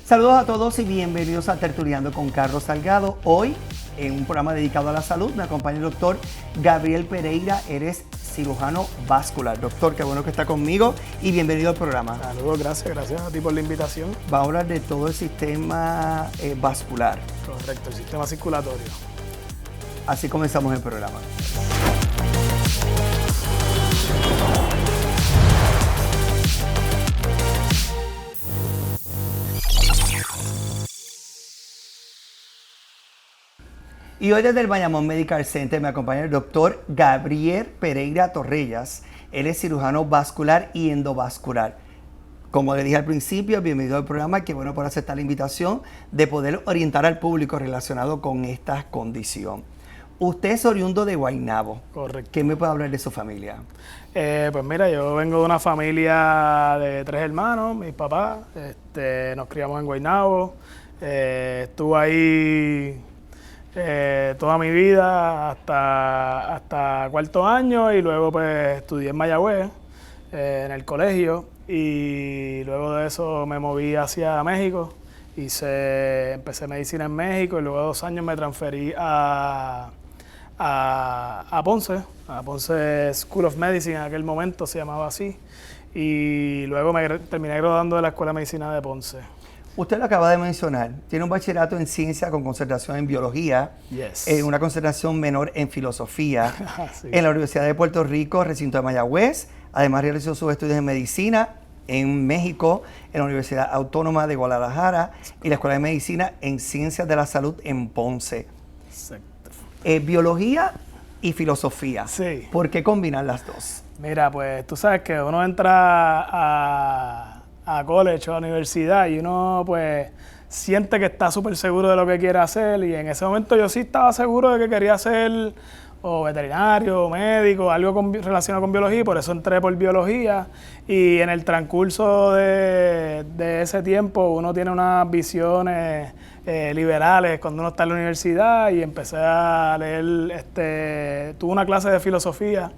Saludos a todos y bienvenidos a Tertuliando con Carlos Salgado. Hoy, en un programa dedicado a la salud, me acompaña el doctor Gabriel Pereira. Eres cirujano vascular. Doctor, qué bueno que está conmigo y bienvenido al programa. Saludos, gracias a ti por la invitación. Vamos a hablar de todo el sistema vascular. Correcto, el sistema circulatorio. Así comenzamos el programa. Y hoy desde el Bayamón Medical Center me acompaña el doctor Gabriel Pereira Torrellas. Él es cirujano vascular y endovascular. Como le dije al principio, bienvenido al programa. Qué bueno por aceptar la invitación de poder orientar al público relacionado con esta condición. Usted es oriundo de Guaynabo. Correcto. ¿Qué me puede hablar de su familia? Pues mira, yo vengo de una familia de 3 hermanos, mis papás. Nos criamos en Guaynabo. Estuve ahí toda mi vida hasta cuarto año y luego pues estudié en Mayagüez, en el colegio, y luego de eso me moví hacia México. Empecé medicina en México y luego de 2 años me transferí a Ponce School of Medicine, en aquel momento se llamaba así, y luego me terminé graduando de la Escuela de Medicina de Ponce. Usted lo acaba de mencionar, tiene un bachillerato en ciencia con concentración en biología, una concentración menor en filosofía, sí, en la Universidad de Puerto Rico, recinto de Mayagüez. Además realizó sus estudios en medicina en México, en la Universidad Autónoma de Guadalajara y la Escuela de Medicina en Ciencias de la Salud en Ponce. Exacto. Biología y filosofía. Sí. ¿Por qué combinar las dos? Mira, pues tú sabes que uno entra a college o a la universidad y uno pues siente que está súper seguro de lo que quiere hacer, y en ese momento yo sí estaba seguro de que quería ser o veterinario o médico, algo relacionado con biología, y por eso entré por biología. Y en el transcurso de ese tiempo uno tiene unas visiones liberales cuando uno está en la universidad, y empecé a leer, tuve una clase de filosofía,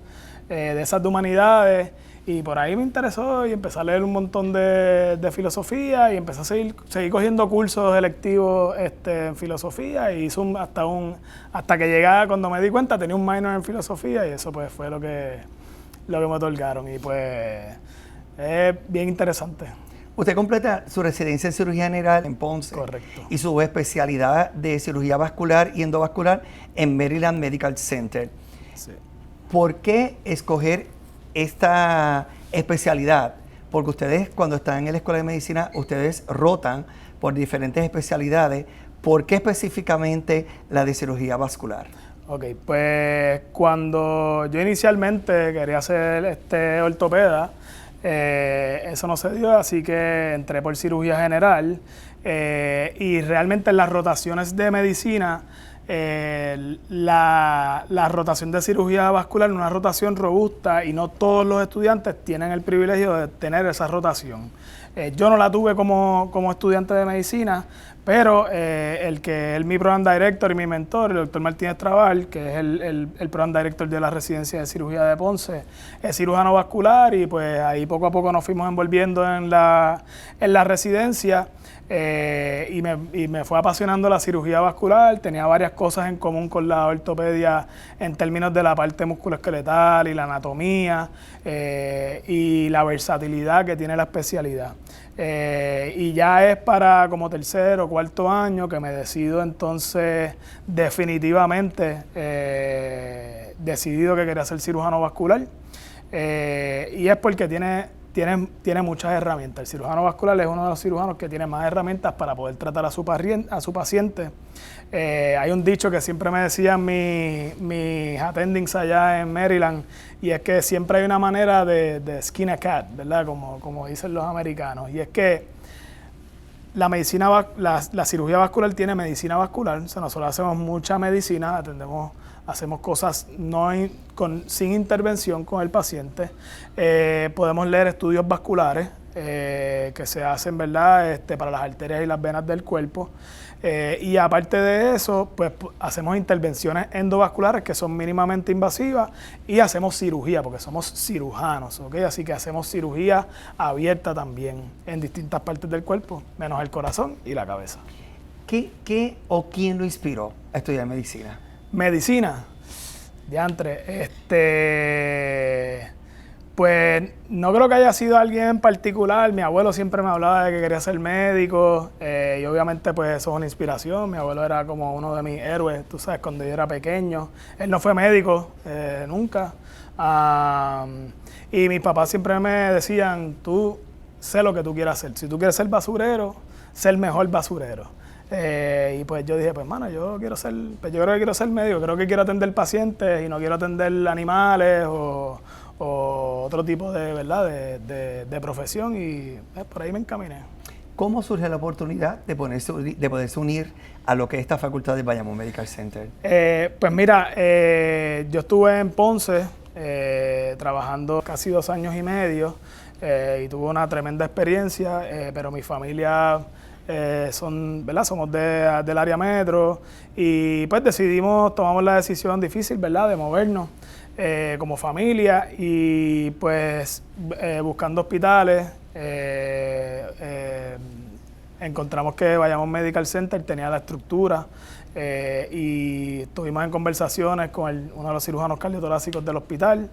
de esas de humanidades, y por ahí me interesó y empecé a leer un montón de filosofía y empecé a seguir cogiendo cursos electivos en filosofía, y hice hasta que llegaba, cuando me di cuenta, tenía un minor en filosofía, y eso pues fue lo que me otorgaron, y pues es bien interesante. Usted completa su residencia en cirugía general en Ponce. Correcto. Y su especialidad de cirugía vascular y endovascular en Maryland Medical Center. Sí. ¿Por qué escoger esta especialidad? Porque ustedes, cuando están en la escuela de medicina, ustedes rotan por diferentes especialidades. ¿Por qué específicamente la de cirugía vascular? Ok, pues cuando yo inicialmente quería ser ortopeda, eso no se dio, así que entré por cirugía general, y realmente en las rotaciones de medicina, la rotación de cirugía vascular es una rotación robusta, y no todos los estudiantes tienen el privilegio de tener esa rotación. Yo no la tuve como estudiante de medicina, pero mi program director y mi mentor, el doctor Martínez Trabal, que es el program director de la residencia de cirugía de Ponce, es cirujano vascular, y pues ahí poco a poco nos fuimos envolviendo en la residencia. Y me fue apasionando la cirugía vascular. Tenía varias cosas en común con la ortopedia en términos de la parte musculoesqueletal y la anatomía, y la versatilidad que tiene la especialidad. Y ya es para como 3er o 4.º año que me decido entonces definitivamente, decidido que quería ser cirujano vascular, y es porque tiene muchas herramientas. El cirujano vascular es uno de los cirujanos que tiene más herramientas para poder tratar a su paciente. Hay un dicho que siempre me decían mis attendings allá en Maryland, y es que siempre hay una manera de skin a cat, ¿verdad? Como dicen los americanos. Y es que la cirugía vascular tiene medicina vascular. O sea, nosotros hacemos mucha medicina, hacemos cosas sin intervención con el paciente. Podemos leer estudios vasculares que se hacen, ¿verdad? Para las arterias y las venas del cuerpo. Y aparte de eso, pues hacemos intervenciones endovasculares que son mínimamente invasivas y hacemos cirugía, porque somos cirujanos, ¿ok? Así que hacemos cirugía abierta también en distintas partes del cuerpo, menos el corazón y la cabeza. ¿Qué o quién lo inspiró a estudiar medicina? Medicina, diantre, pues no creo que haya sido alguien en particular. Mi abuelo siempre me hablaba de que quería ser médico y obviamente pues eso es una inspiración. Mi abuelo era como uno de mis héroes, tú sabes, cuando yo era pequeño. Él no fue médico, nunca. Y mis papás siempre me decían, tú sé lo que tú quieras hacer. Si tú quieres ser basurero, sé el mejor basurero. Y pues yo dije, pues mano, yo creo que quiero ser médico, creo que quiero atender pacientes y no quiero atender animales o otro tipo de, ¿verdad? de profesión y por ahí me encaminé. ¿Cómo surge la oportunidad de poderse unir a lo que es esta facultad de Bayamón Medical Center? Pues mira, yo estuve en Ponce trabajando casi 2 años y medio y tuve una tremenda experiencia, pero mi familia somos del área metro y pues tomamos la decisión difícil, ¿verdad?, de movernos como familia y pues buscando hospitales encontramos que Bayamón Medical Center tenía la estructura y estuvimos en conversaciones con uno de los cirujanos cardiotorácicos del hospital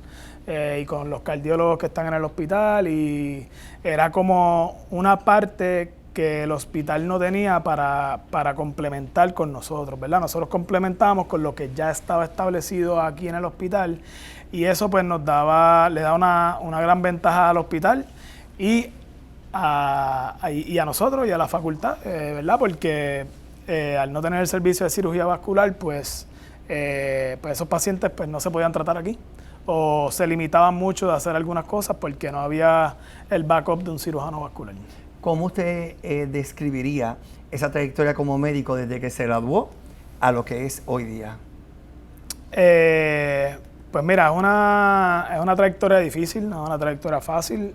y con los cardiólogos que están en el hospital y era como una parte que el hospital no tenía para complementar con nosotros, ¿verdad? Nosotros complementábamos con lo que ya estaba establecido aquí en el hospital y eso pues le daba una gran ventaja al hospital y a nosotros y a la facultad, ¿verdad? Porque al no tener el servicio de cirugía vascular, pues esos pacientes pues no se podían tratar aquí o se limitaban mucho de hacer algunas cosas porque no había el backup de un cirujano vascular. ¿Cómo usted describiría esa trayectoria como médico desde que se graduó a lo que es hoy día? Pues mira, es una trayectoria difícil, no es una trayectoria fácil,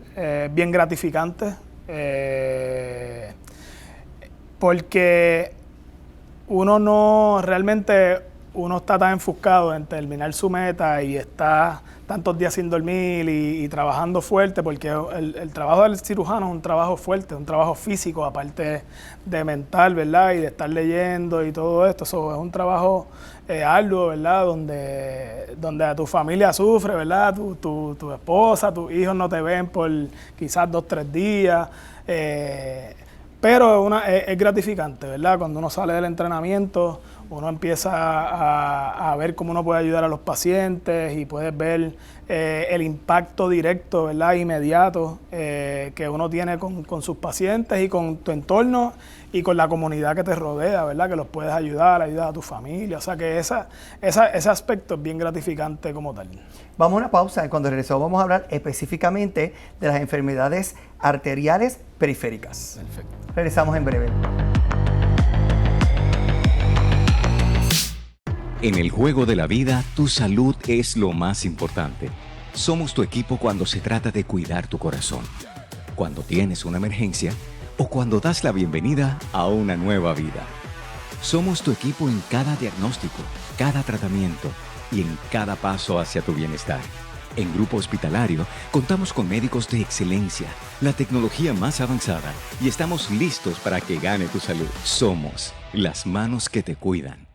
bien gratificante, porque uno está tan enfocado en terminar su meta y está tantos días sin dormir y trabajando fuerte, porque el trabajo del cirujano es un trabajo fuerte, un trabajo físico, aparte de mental, ¿verdad? Y de estar leyendo y todo esto. Eso es un trabajo arduo, ¿verdad? Donde a tu familia sufre, ¿verdad? Tu esposa, tus hijos no te ven por quizás 2 o 3 días. Pero es gratificante, ¿verdad? Cuando uno sale del entrenamiento, uno empieza a ver cómo uno puede ayudar a los pacientes y puedes ver el impacto directo, ¿verdad?, inmediato que uno tiene con sus pacientes y con tu entorno y con la comunidad que te rodea, ¿verdad?, que los puedes ayudar a tu familia. O sea que ese aspecto es bien gratificante como tal. Vamos a una pausa y cuando regresemos vamos a hablar específicamente de las enfermedades arteriales periféricas. Perfecto. Regresamos en breve. En el juego de la vida, tu salud es lo más importante. Somos tu equipo cuando se trata de cuidar tu corazón, cuando tienes una emergencia o cuando das la bienvenida a una nueva vida. Somos tu equipo en cada diagnóstico, cada tratamiento y en cada paso hacia tu bienestar. En Grupo Hospitalario contamos con médicos de excelencia, la tecnología más avanzada y estamos listos para que gane tu salud. Somos las manos que te cuidan.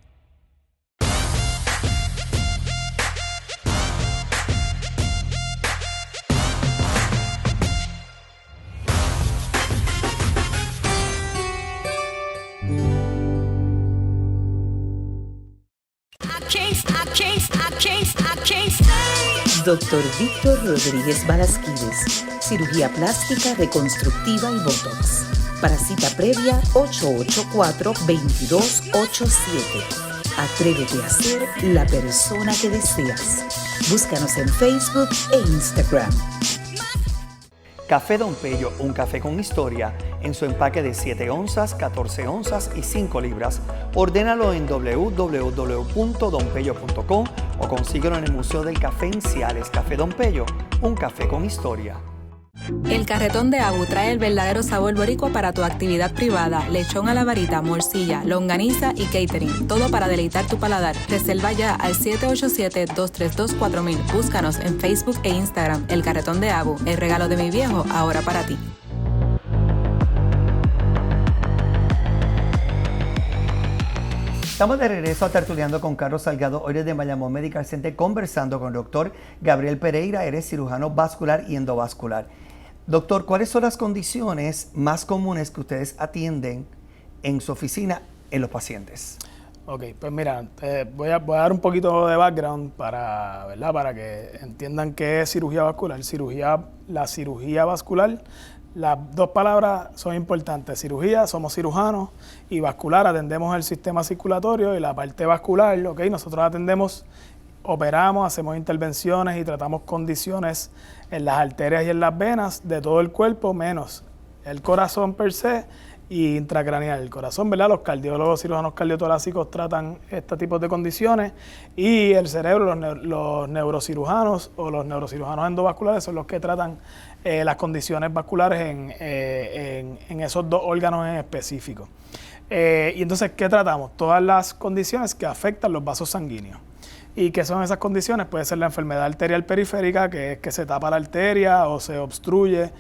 Dr. Víctor Rodríguez Balasquívez, cirugía plástica, reconstructiva y botox. Para cita previa, 884-2287. Atrévete a ser la persona que deseas. Búscanos en Facebook e Instagram. Café Don Pello, un café con historia, en su empaque de 7 onzas, 14 onzas y 5 libras. Ordénalo en www.donpello.com o consíguelo en el Museo del Café en Ciales. Café Don Pello, un café con historia. El Carretón de Abu trae el verdadero sabor boricua para tu actividad privada. Lechón a la varita, morcilla, longaniza y catering. Todo para deleitar tu paladar. Reserva ya al 787-232-4000. Búscanos en Facebook e Instagram. El Carretón de Abu, el regalo de mi viejo, ahora para ti. Estamos de regreso a Tertuleando con Carlos Salgado, hoy desde Bayamón Medical Center, conversando con el doctor Gabriel Pereira, eres cirujano vascular y endovascular. Doctor, ¿cuáles son las condiciones más comunes que ustedes atienden en su oficina en los pacientes? Ok, pues mira, voy a dar un poquito de background para que entiendan qué es cirugía vascular. La cirugía vascular, las dos palabras son importantes. Cirugía, somos cirujanos, y vascular, atendemos el sistema circulatorio, y la parte vascular, ok, nosotros atendemos, operamos, hacemos intervenciones y tratamos condiciones en las arterias y en las venas de todo el cuerpo, menos el corazón per se y intracraneal. El corazón, ¿verdad? Los cardiólogos, cirujanos cardiotorácicos tratan este tipo de condiciones, y el cerebro, los neurocirujanos o los neurocirujanos endovasculares son los que tratan las condiciones vasculares en esos dos órganos en específico. Y entonces, ¿qué tratamos? Todas las condiciones que afectan los vasos sanguíneos. ¿Y qué son esas condiciones? Puede ser la enfermedad arterial periférica, que es que se tapa la arteria o se obstruye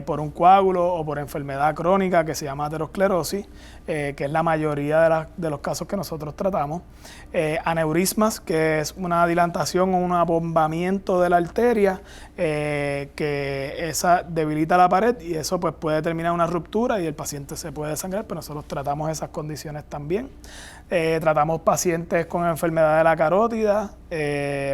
por un coágulo, o por enfermedad crónica que se llama aterosclerosis, que es la mayoría de los casos que nosotros tratamos. Aneurismas, que es una dilatación o un abombamiento de la arteria, que esa debilita la pared, y eso pues puede terminar una ruptura y el paciente se puede desangrar, pero nosotros tratamos esas condiciones también. Tratamos pacientes con enfermedad de la carótida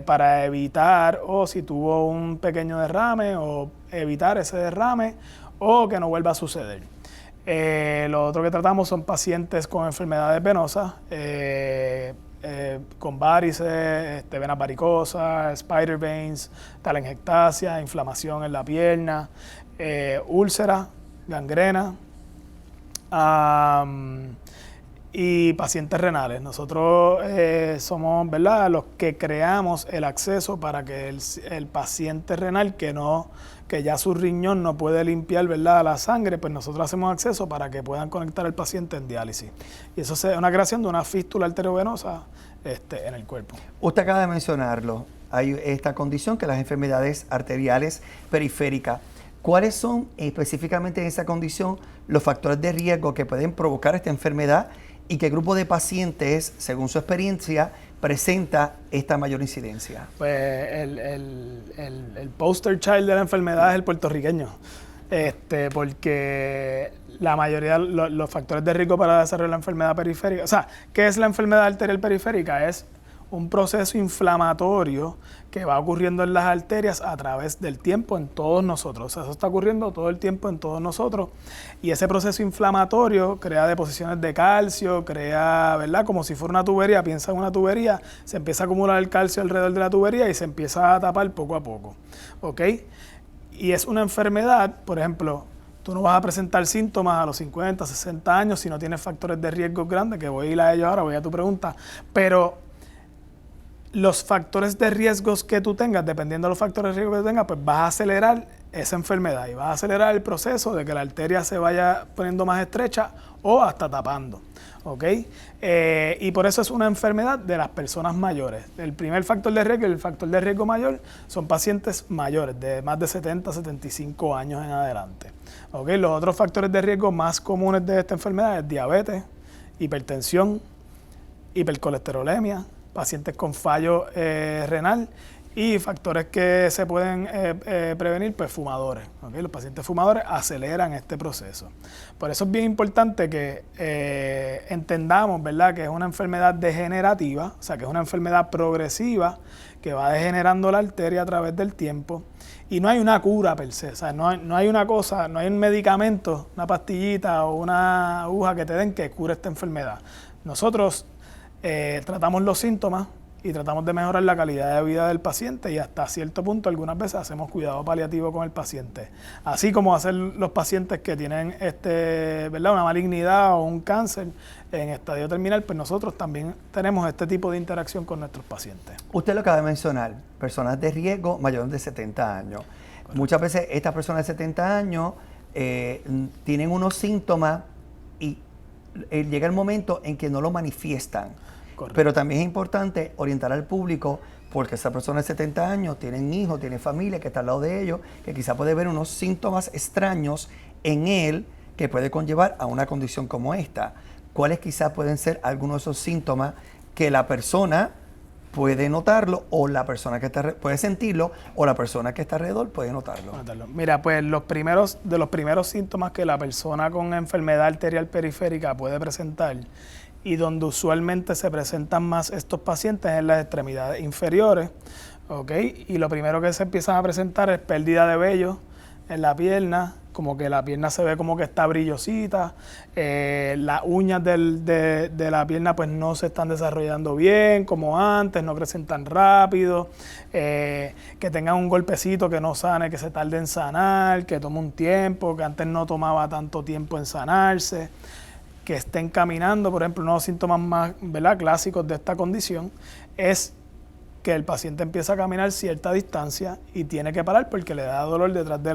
para evitar, o si tuvo un pequeño derrame, o evitar ese derrame o que no vuelva a suceder. Lo otro que tratamos son pacientes con enfermedades venosas, con varices, venas varicosas, spider veins, telangiectasia, inflamación en la pierna, úlcera, gangrena, y pacientes renales. Nosotros somos, ¿verdad?, los que creamos el acceso para que el paciente renal que ya su riñón no puede limpiar, ¿verdad?, la sangre, pues nosotros hacemos acceso para que puedan conectar al paciente en diálisis. Y eso es una creación de una fístula arteriovenosa en el cuerpo. Usted acaba de mencionarlo, hay esta condición que es las enfermedades arteriales periféricas. ¿Cuáles son específicamente en esa condición los factores de riesgo que pueden provocar esta enfermedad, y qué grupo de pacientes, según su experiencia, presenta esta mayor incidencia? Pues el poster child de la enfermedad es el puertorriqueño, porque la mayoría de los factores de riesgo para desarrollar la enfermedad periférica, o sea, ¿qué es la enfermedad arterial periférica? Es un proceso inflamatorio que va ocurriendo en las arterias a través del tiempo en todos nosotros. O sea, eso está ocurriendo todo el tiempo en todos nosotros, y ese proceso inflamatorio crea deposiciones de calcio, crea, ¿verdad?, como si fuera una tubería. Piensa en una tubería, se empieza a acumular el calcio alrededor de la tubería y se empieza a tapar poco a poco, ¿ok? Y es una enfermedad, por ejemplo, tú no vas a presentar síntomas a los 50, 60 años si no tienes factores de riesgo grandes, que voy a ir a ellos ahora, voy a tu pregunta, pero los factores de riesgos que tú tengas, dependiendo de los factores de riesgo que tú tengas, pues vas a acelerar esa enfermedad y vas a acelerar el proceso de que la arteria se vaya poniendo más estrecha o hasta tapando, ¿ok? Y por eso es una enfermedad de las personas mayores. El primer factor de riesgo, el factor de riesgo mayor, son pacientes mayores, de más de 70, 75 años en adelante, ¿ok? Los otros factores de riesgo más comunes de esta enfermedad es diabetes, hipertensión, hipercolesterolemia, pacientes con fallo renal, y factores que se pueden prevenir, pues fumadores, ¿okay? Los pacientes fumadores aceleran este proceso. Por eso es bien importante que entendamos, ¿verdad?, que es una enfermedad degenerativa, o sea, que es una enfermedad progresiva que va degenerando la arteria a través del tiempo, y no hay una cura per se, o sea, no hay una cosa, no hay un medicamento, una pastillita o una aguja que te den que cure esta enfermedad. Nosotros tratamos los síntomas y tratamos de mejorar la calidad de vida del paciente, y hasta cierto punto algunas veces hacemos cuidado paliativo con el paciente. Así como hacen los pacientes que tienen ¿verdad?, una malignidad o un cáncer en estadio terminal, pues nosotros también tenemos este tipo de interacción con nuestros pacientes. Usted lo acaba de mencionar, personas de riesgo mayores de 70 años. Muchas veces estas personas de 70 años tienen unos síntomas y llega el momento en que no lo manifiestan. Correcto. Pero también es importante orientar al público porque esa persona de 70 años tienen hijos, tiene familia que está al lado de ellos, que quizá puede ver unos síntomas extraños en él que puede conllevar a una condición como esta. ¿Cuáles quizás pueden ser algunos de esos síntomas que la persona puede notarlo o la persona que está puede sentirlo o la persona que está alrededor puede notarlo? Mira, pues los primeros síntomas que la persona con enfermedad arterial periférica puede presentar y donde usualmente se presentan más estos pacientes en las extremidades inferiores, ¿ok? Y lo primero que se empiezan a presentar es pérdida de vello en la pierna, como que la pierna se ve como que está brillosita, las uñas de la pierna pues no se están desarrollando bien como antes, no crecen tan rápido, que tengan un golpecito que no sane, que se tarde en sanar, que tome un tiempo, que antes no tomaba tanto tiempo en sanarse, que estén caminando. Por ejemplo, uno de los síntomas más, ¿verdad?, clásicos de esta condición es que el paciente empieza a caminar cierta distancia y tiene que parar porque le da dolor detrás de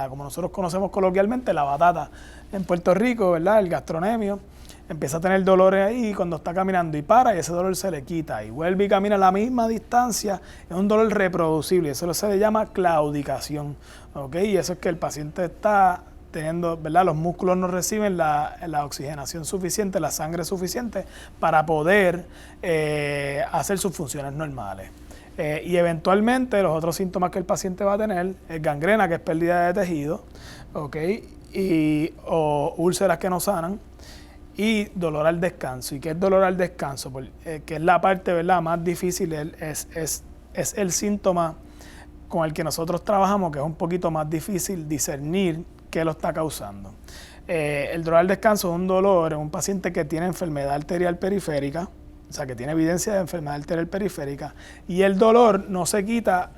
como nosotros conocemos coloquialmente, la batata en Puerto Rico, ¿verdad?, el gastronemio. Empieza a tener dolores ahí cuando está caminando y para y ese dolor se le quita y vuelve y camina a la misma distancia. Es un dolor reproducible, eso se le llama claudicación, ¿ok? Y eso es que el paciente está teniendo, ¿verdad?, los músculos no reciben la oxigenación suficiente, la sangre suficiente para poder hacer sus funciones normales. Y eventualmente los otros síntomas que el paciente va a tener es gangrena, que es pérdida de tejido, ¿okay? O úlceras que no sanan, y dolor al descanso. ¿Y qué es dolor al descanso? Que es la parte, ¿verdad?, más difícil, es el síntoma con el que nosotros trabajamos, que es un poquito más difícil discernir qué lo está causando. El dolor al descanso es un dolor en un paciente que tiene enfermedad arterial periférica, o sea, que tiene evidencia de enfermedad arterial periférica, y el dolor no se quita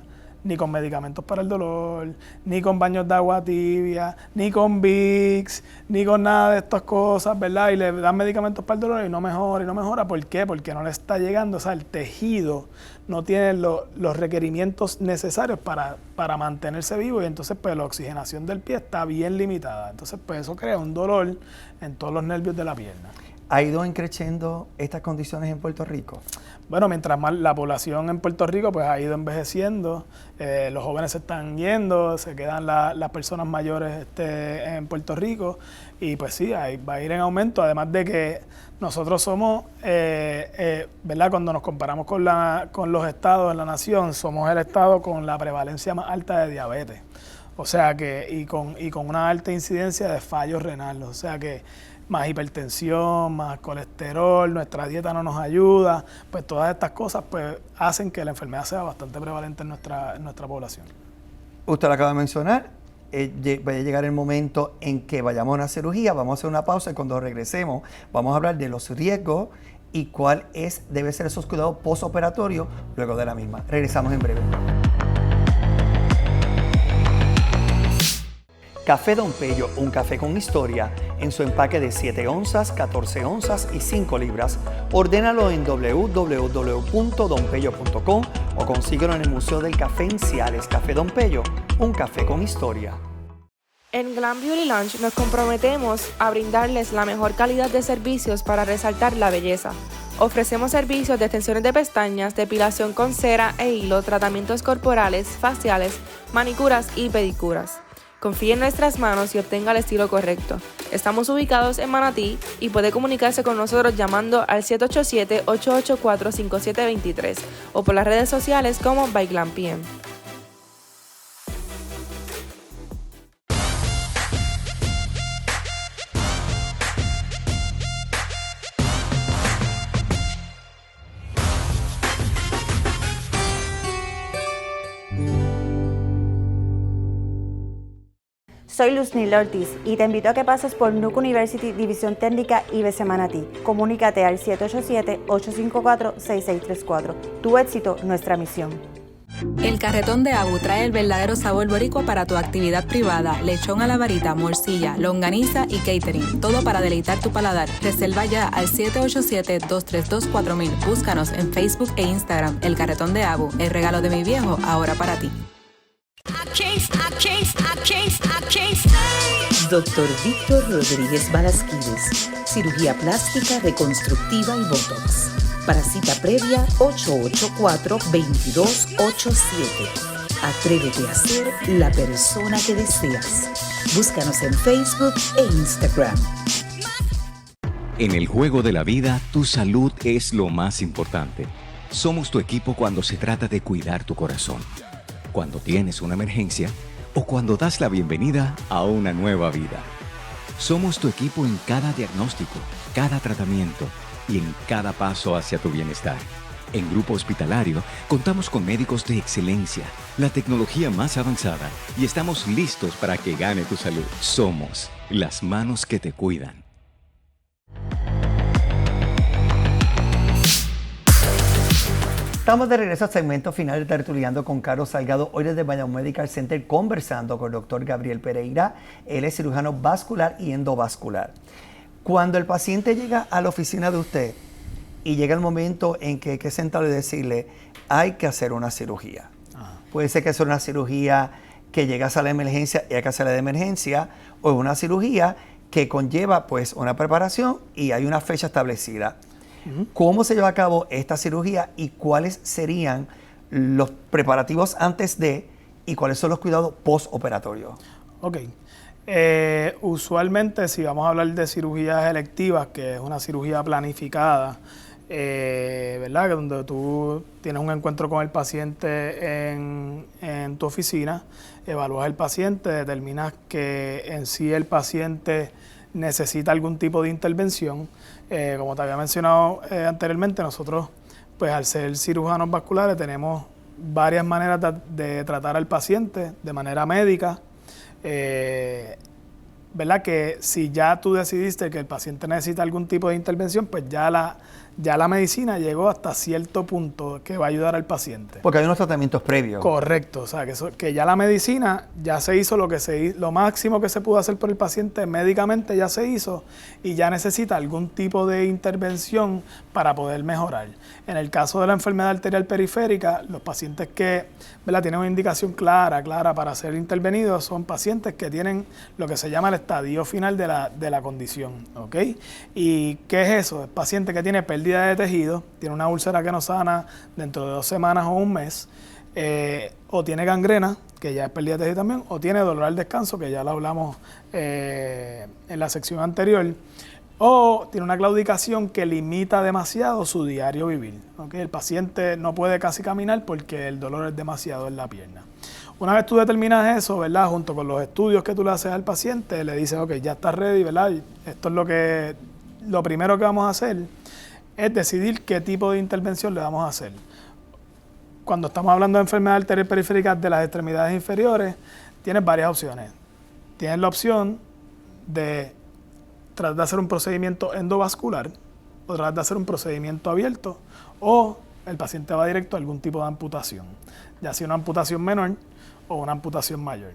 ni con medicamentos para el dolor, ni con baños de agua tibia, ni con Vicks, ni con nada de estas cosas, ¿verdad? Y le dan medicamentos para el dolor y no mejora. ¿Por qué? Porque no le está llegando, o sea, el tejido no tiene los requerimientos necesarios para mantenerse vivo y entonces pues la oxigenación del pie está bien limitada. Entonces pues eso crea un dolor en todos los nervios de la pierna. ¿Ha ido increciendo estas condiciones en Puerto Rico? Bueno, mientras más la población en Puerto Rico pues ha ido envejeciendo, los jóvenes se están yendo, se quedan las personas mayores en Puerto Rico y pues sí, va a ir en aumento, además de que nosotros somos, ¿verdad?, cuando nos comparamos con los estados de la nación, somos el estado con la prevalencia más alta de diabetes, o sea que, y con una alta incidencia de fallos renales, o sea que más hipertensión, más colesterol, nuestra dieta no nos ayuda, pues todas estas cosas pues hacen que la enfermedad sea bastante prevalente en nuestra población. Usted lo acaba de mencionar, va a llegar el momento en que vayamos a una cirugía, vamos a hacer una pausa y cuando regresemos vamos a hablar de los riesgos y cuál debe ser esos cuidados postoperatorios luego de la misma. Regresamos en breve. Café Don Pello, un café con historia, en su empaque de 7 onzas, 14 onzas y 5 libras. Ordénalo en www.donpello.com o consíguelo en el Museo del Café en Ciales. Café Don Pello, un café con historia. En Glam Beauty Lounge nos comprometemos a brindarles la mejor calidad de servicios para resaltar la belleza. Ofrecemos servicios de extensiones de pestañas, depilación con cera e hilo, tratamientos corporales, faciales, manicuras y pedicuras. Confíe en nuestras manos y obtenga el estilo correcto. Estamos ubicados en Manatí y puede comunicarse con nosotros llamando al 787-884-5723 o por las redes sociales como By Glam PM. Soy Luzniel Ortiz y te invito a que pases por Nuke University División Técnica IBC Manatí. Comunícate al 787-854-6634. Tu éxito, nuestra misión. El Carretón de Abu trae el verdadero sabor boricua para tu actividad privada. Lechón a la varita, morcilla, longaniza y catering. Todo para deleitar tu paladar. Reserva ya al 787-232-4000. Búscanos en Facebook e Instagram. El Carretón de Abu, el regalo de mi viejo, ahora para ti. Doctor Víctor Rodríguez Balasquides, cirugía plástica, reconstructiva y botox. Para cita previa, 884-2287. Atrévete a ser la persona que deseas. Búscanos en Facebook e Instagram. En el juego de la vida, tu salud es lo más importante. Somos tu equipo cuando se trata de cuidar tu corazón, cuando tienes una emergencia o cuando das la bienvenida a una nueva vida. Somos tu equipo en cada diagnóstico, cada tratamiento y en cada paso hacia tu bienestar. En Grupo Hospitalario contamos con médicos de excelencia, la tecnología más avanzada y estamos listos para que gane tu salud. Somos las manos que te cuidan. Estamos de regreso al segmento final de Tertuleando con Carlos Salgado, hoy desde Bayamón Medical Center, conversando con el doctor Gabriel Pereira. Él es cirujano vascular y endovascular. Cuando el paciente llega a la oficina de usted y llega el momento en que hay que sentarlo y decirle, hay que hacer una cirugía. Puede ser que sea una cirugía que llega a sala de emergencia y hay que hacerla de emergencia, o una cirugía que conlleva pues una preparación y hay una fecha establecida. ¿Cómo se lleva a cabo esta cirugía y cuáles serían los preparativos antes de y cuáles son los cuidados postoperatorios? Ok. Usualmente, si vamos a hablar de cirugías electivas, que es una cirugía planificada, ¿verdad? Donde tú tienes un encuentro con el paciente en tu oficina, evalúas el paciente, determinas que en sí el paciente necesita algún tipo de intervención. Como te había mencionado anteriormente, nosotros, pues al ser cirujanos vasculares, tenemos varias maneras de tratar al paciente de manera médica. ¿Verdad? Que si ya tú decidiste que el paciente necesita algún tipo de intervención, pues ya la medicina llegó hasta cierto punto que va a ayudar al paciente. Porque hay unos tratamientos previos. Correcto, o sea, que ya la medicina ya se hizo lo máximo que se pudo hacer por el paciente médicamente ya se hizo y ya necesita algún tipo de intervención para poder mejorar. En el caso de la enfermedad arterial periférica, los pacientes que, ¿verdad?, tienen una indicación clara para ser intervenidos son pacientes que tienen lo que se llama el estadio final de la condición, ¿ok? ¿Y qué es eso? El paciente que tiene pérdida de tejido, tiene una úlcera que no sana dentro de 2 semanas o un mes, o tiene gangrena, que ya es pérdida de tejido también, o tiene dolor al descanso, que ya lo hablamos en la sección anterior, o tiene una claudicación que limita demasiado su diario vivir, ¿ok? El paciente no puede casi caminar porque el dolor es demasiado en la pierna. Una vez tú determinas eso, ¿verdad?, junto con los estudios que tú le haces al paciente, le dices, ok, ya estás ready, ¿verdad? Esto es lo primero que vamos a hacer es decidir qué tipo de intervención le vamos a hacer. Cuando estamos hablando de enfermedad arterial periférica de las extremidades inferiores, tienes varias opciones. Tienes la opción de tratar de hacer un procedimiento endovascular, o tratar de hacer un procedimiento abierto, o el paciente va directo a algún tipo de amputación, ya sea una amputación menor o una amputación mayor.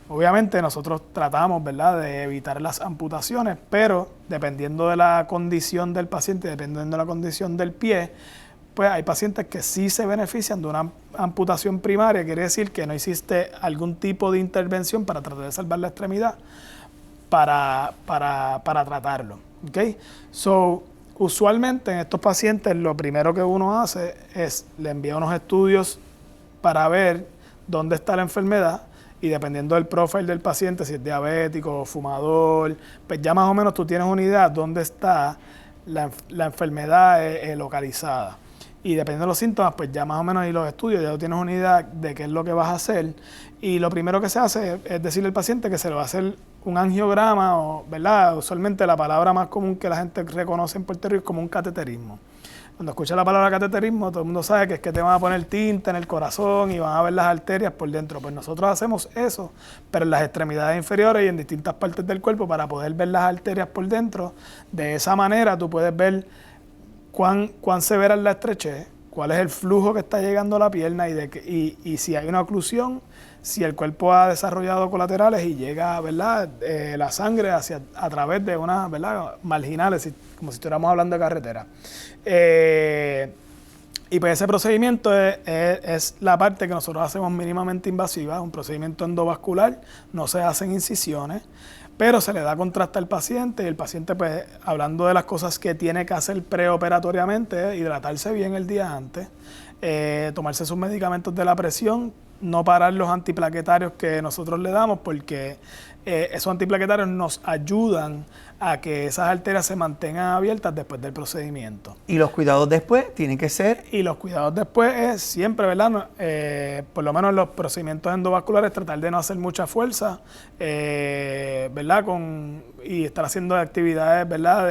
Obviamente nosotros tratamos, ¿verdad?, de evitar las amputaciones, pero dependiendo de la condición del paciente, dependiendo de la condición del pie, pues hay pacientes que sí se benefician de una amputación primaria, quiere decir que no hiciste algún tipo de intervención para tratar de salvar la extremidad para tratarlo, ¿ok? So, usualmente en estos pacientes lo primero que uno hace es le envía unos estudios para ver dónde está la enfermedad y dependiendo del profile del paciente, si es diabético o fumador, pues ya más o menos tú tienes una idea de dónde está la enfermedad localizada. Y dependiendo de los síntomas, pues ya más o menos ahí los estudios, ya tú tienes una idea de qué es lo que vas a hacer. Y lo primero que se hace es decirle al paciente que se le va a hacer un angiograma, o, ¿verdad? Usualmente la palabra más común que la gente reconoce en Puerto Rico es como un cateterismo. Cuando escucha la palabra cateterismo, todo el mundo sabe que es que te van a poner tinta en el corazón y van a ver las arterias por dentro. Pues nosotros hacemos eso, pero en las extremidades inferiores y en distintas partes del cuerpo para poder ver las arterias por dentro. De esa manera tú puedes ver cuán severa es la estrechez, cuál es el flujo que está llegando a la pierna y si hay una oclusión, si el cuerpo ha desarrollado colaterales y llega, ¿verdad?, la sangre a través de unas, ¿verdad?, marginales, como si estuviéramos hablando de carretera. Y pues ese procedimiento es la parte que nosotros hacemos mínimamente invasiva, un procedimiento endovascular, no se hacen incisiones, pero se le da contraste al paciente y el paciente, pues, hablando de las cosas que tiene que hacer preoperatoriamente, hidratarse bien el día antes, tomarse sus medicamentos de la presión, no parar los antiplaquetarios que nosotros le damos, porque esos antiplaquetarios nos ayudan a que esas arterias se mantengan abiertas después del procedimiento. ¿Y los cuidados después tienen que ser? Y los cuidados después es siempre, ¿verdad? Por lo menos en los procedimientos endovasculares, tratar de no hacer mucha fuerza, ¿verdad? Y estar haciendo actividades, ¿verdad?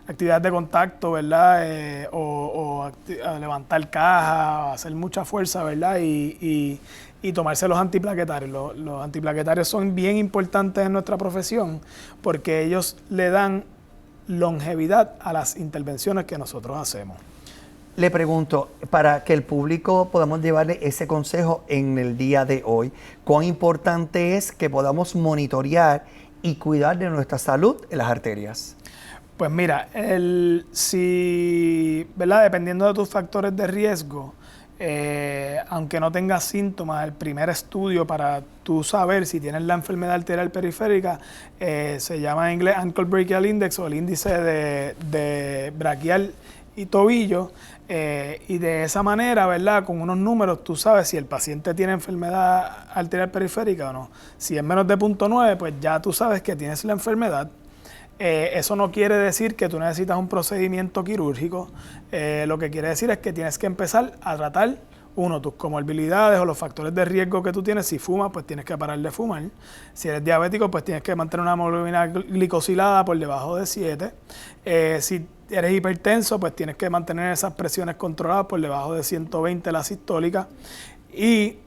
Actividades de contacto, ¿verdad? O levantar caja, hacer mucha fuerza, ¿verdad? Y tomarse los antiplaquetarios. Los antiplaquetarios son bien importantes en nuestra profesión porque ellos le dan longevidad a las intervenciones que nosotros hacemos. Le pregunto, para que el público podamos llevarle ese consejo en el día de hoy, ¿cuán importante es que podamos monitorear y cuidar de nuestra salud en las arterias? Pues mira, ¿verdad? Dependiendo de tus factores de riesgo, aunque no tengas síntomas, el primer estudio para tú saber si tienes la enfermedad arterial periférica se llama en inglés Ankle Brachial Index, o el índice de braquial y tobillo, y de esa manera, ¿verdad? Con unos números tú sabes si el paciente tiene enfermedad arterial periférica o no. Si es menos de 0.9, pues ya tú sabes que tienes la enfermedad. Eso no quiere decir que tú necesitas un procedimiento quirúrgico. Lo que quiere decir es que tienes que empezar a tratar, tus comorbilidades o los factores de riesgo que tú tienes. Si fumas, pues tienes que parar de fumar. Si eres diabético, pues tienes que mantener una hemoglobina glicosilada por debajo de 7. Si eres hipertenso, pues tienes que mantener esas presiones controladas por debajo de 120 la sistólica. Y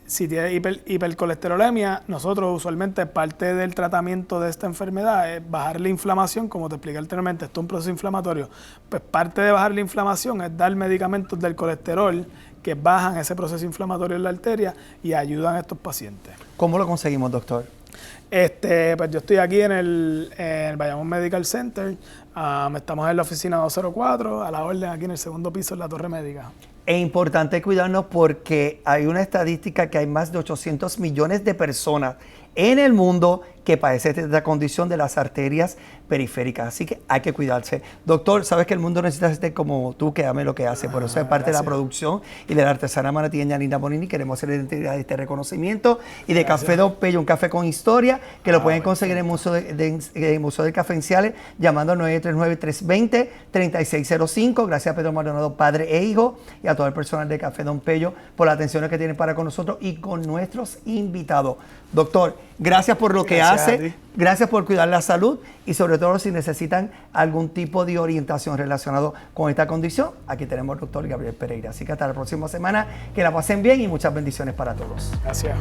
si tienes hipercolesterolemia, nosotros usualmente parte del tratamiento de esta enfermedad es bajar la inflamación, como te expliqué anteriormente, esto es un proceso inflamatorio. Pues parte de bajar la inflamación es dar medicamentos del colesterol que bajan ese proceso inflamatorio en la arteria y ayudan a estos pacientes. ¿Cómo lo conseguimos, doctor? Pues yo estoy aquí en el Bayamón Medical Center, estamos en la oficina 204, a la orden aquí en el segundo piso en la Torre Médica. Es importante cuidarnos porque hay una estadística que hay más de 800 millones de personas en el mundo que padecen de esta condición de las arterias periféricas. Así que hay que cuidarse. Doctor, sabes que el mundo necesita gente como tú que ame lo que hace. Por eso es parte de la producción y de la artesana manatieña Linda Bonini. Queremos hacer de este reconocimiento. Y de Café Don Pello, un café con historia, que lo pueden conseguir en el Museo del Café en Ciales, llamando al 939-320-3605. Gracias a Pedro Maldonado, padre e hijo, y a todo el personal de Café Don Pello por la atención que tienen para con nosotros y con nuestros invitados. Doctor, gracias por lo que hace, gracias por cuidar la salud y sobre todo si necesitan algún tipo de orientación relacionado con esta condición, aquí tenemos al doctor Gabriel Pereira. Así que hasta la próxima semana, que la pasen bien y muchas bendiciones para todos. Gracias.